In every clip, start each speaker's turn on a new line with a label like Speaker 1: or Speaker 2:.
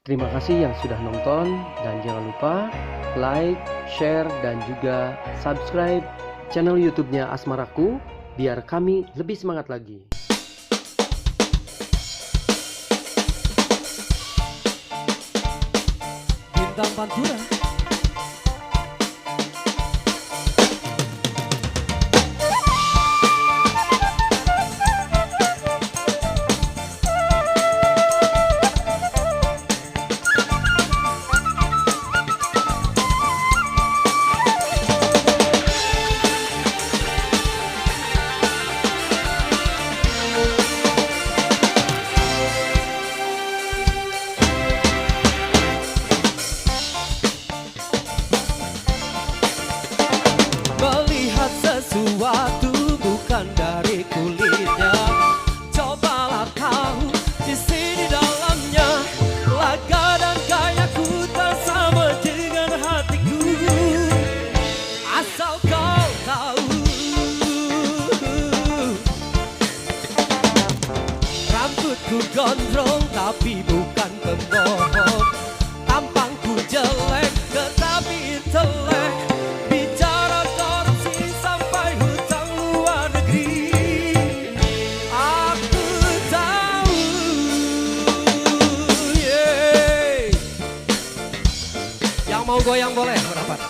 Speaker 1: Terima kasih yang sudah nonton dan jangan lupa like, share, dan juga subscribe channel YouTube-nya Asmaraku biar kami lebih semangat lagi.
Speaker 2: Bintang Pantura. Melihat sesuatu bukan dari kulitnya, cobalah kau di sini dalamnya. Laga dan gayaku tak sama dengan hatiku, asal kau tahu. Rambutku gondrong tapi bukan pembohong, tampangku jelek tetapi intelek. Mau goyang boleh merapat.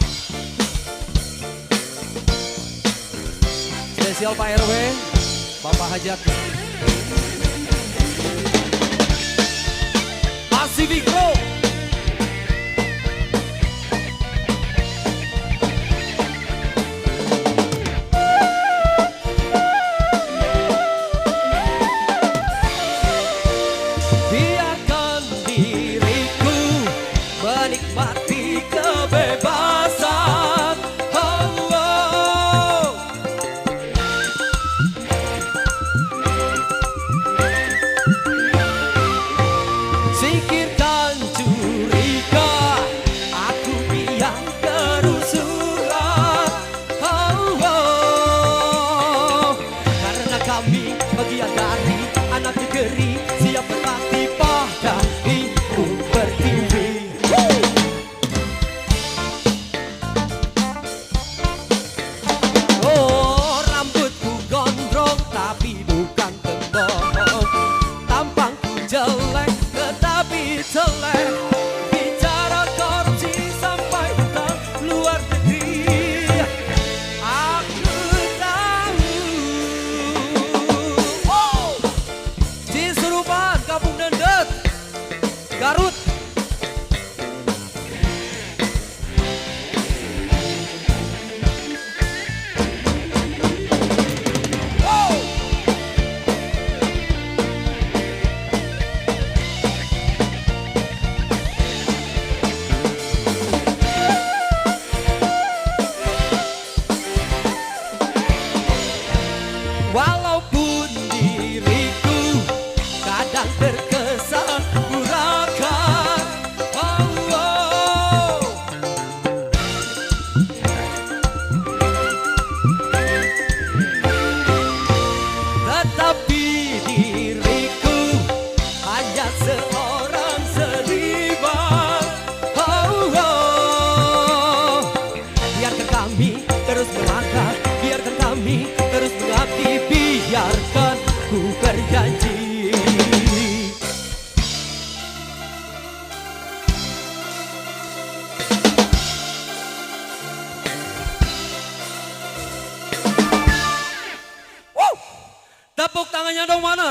Speaker 2: Spesial Pak RW, Bapak Hajat. Pasifik Bro. Biarkan diriku menikmati kebebasan. Oh, oh. Singkirkan curiga, aku biang kerusuhan. Oh, oh. Karena kami bagian dari anak negeri, siap berbakti pada ibu pertiwi. Bukan pembohong, tampangku jelek tetapi telek. Bicara korupsi sampai hutang luar negeri, aku tahu. Oh, Cisurupan, Kampung Dendet, Garut. Walaupun diriku kadang terkesan urakan, oh, oh. Tetapi diriku hanya seorang seniman, oh, oh. Biarkan kami terus melangkah, biarkan kami terus mengabdi, biarkan ku berjanji. Tepuk tangannya dong mana?